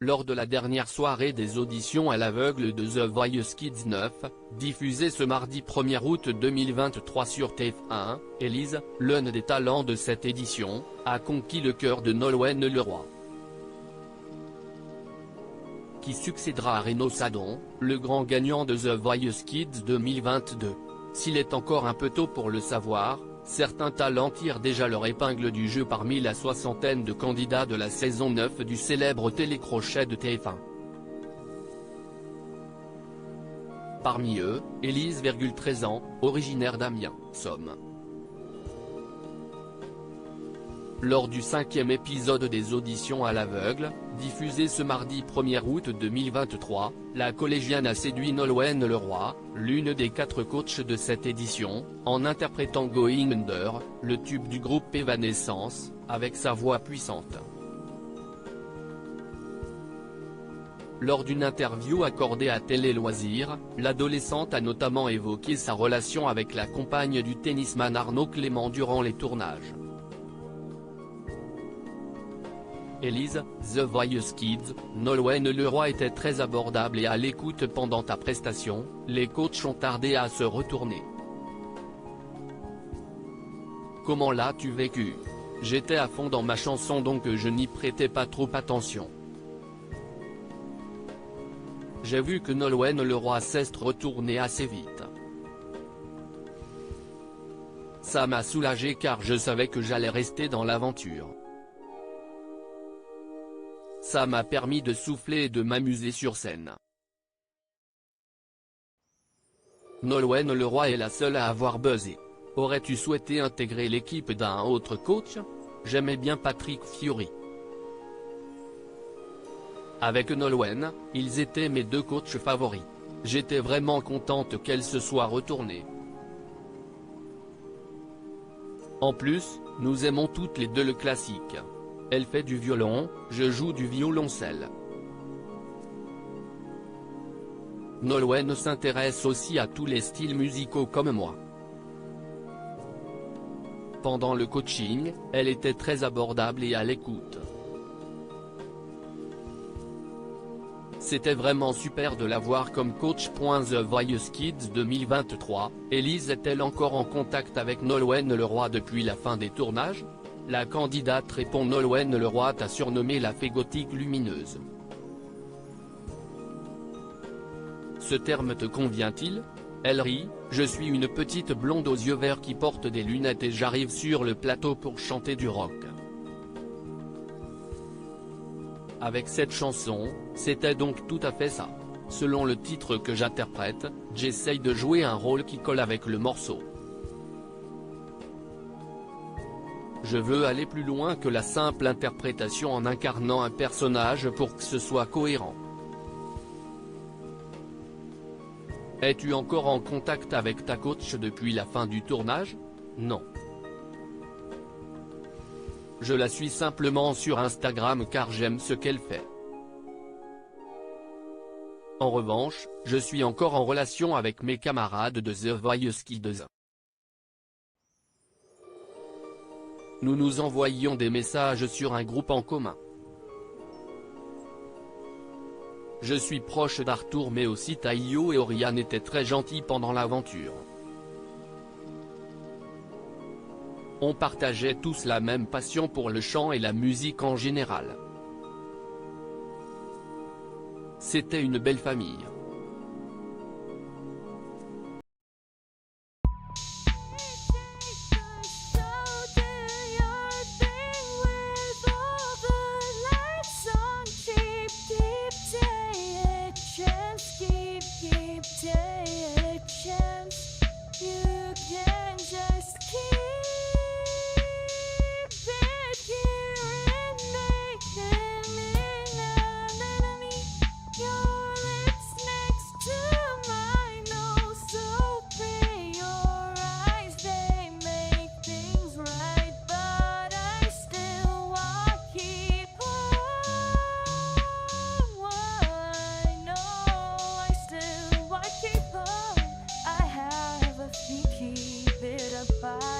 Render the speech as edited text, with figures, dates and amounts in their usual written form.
lors de la dernière soirée des auditions à l'aveugle de The Voice Kids 9, diffusée ce mardi 1er août 2023 sur TF1, Élise, l'un des talents de cette édition, a conquis le cœur de Nolwenn Leroy, qui succédera à Renaud Sadon, le grand gagnant de The Voice Kids 2022. S'il est encore un peu tôt pour le savoir, certains talents tirent déjà leur épingle du jeu parmi la soixantaine de candidats de la saison 9 du célèbre télécrochet de TF1. Parmi eux, Élise, 13 ans, originaire d'Amiens, Somme. Lors du 5e épisode des auditions à l'aveugle, diffusé ce mardi 1er août 2023, la collégienne a séduit Nolwenn Leroy, l'une des 4 coachs de cette édition, en interprétant Going Under, le tube du groupe Evanescence, avec sa voix puissante. Lors d'une interview accordée à Télé Loisirs, l'adolescente a notamment évoqué sa relation avec la compagne du tennisman Arnaud Clément durant les tournages. Élise, The Voice Kids, Nolwenn Leroy était très abordable et à l'écoute pendant ta prestation, les coachs ont tardé à se retourner. Comment l'as-tu vécu? J'étais à fond dans ma chanson donc je n'y prêtais pas trop attention. J'ai vu que Nolwenn Leroy s'est retournée assez vite. Ça m'a soulagé car je savais que j'allais rester dans l'aventure. Ça m'a permis de souffler et de m'amuser sur scène. Nolwenn Leroy est la seule à avoir buzzé. Aurais-tu souhaité intégrer l'équipe d'un autre coach? J'aimais bien Patrick Fiori. Avec Nolwenn, ils étaient mes 2 coachs favoris. J'étais vraiment contente qu'elle se soit retournée. En plus, nous aimons toutes les 2 le classique. Elle fait du violon, je joue du violoncelle. Nolwenn s'intéresse aussi à tous les styles musicaux comme moi. Pendant le coaching, elle était très abordable et à l'écoute. C'était vraiment super de la voir comme coach. The Voice Kids 2023, Élise est-elle encore en contact avec Nolwenn Leroy depuis la fin des tournages? La candidate répond: Nolwenn Leroy t'a surnommé la fée gothique lumineuse. Ce terme te convient-il? Elle rit: je suis une petite blonde aux yeux verts qui porte des lunettes et j'arrive sur le plateau pour chanter du rock. Avec cette chanson, c'était donc tout à fait ça. Selon le titre que j'interprète, j'essaye de jouer un rôle qui colle avec le morceau. Je veux aller plus loin que la simple interprétation en incarnant un personnage pour que ce soit cohérent. Es-tu encore en contact avec ta coach depuis la fin du tournage? Non. Je la suis simplement sur Instagram car j'aime ce qu'elle fait. En revanche, je suis encore en relation avec mes camarades de The Voice Kids. Nous nous envoyions des messages sur un groupe en commun. Je suis proche d'Arthur mais aussi Taïyo et Oriane étaient très gentils pendant l'aventure. On partageait tous la même passion pour le chant et la musique en général. C'était une belle famille. Keep it apart.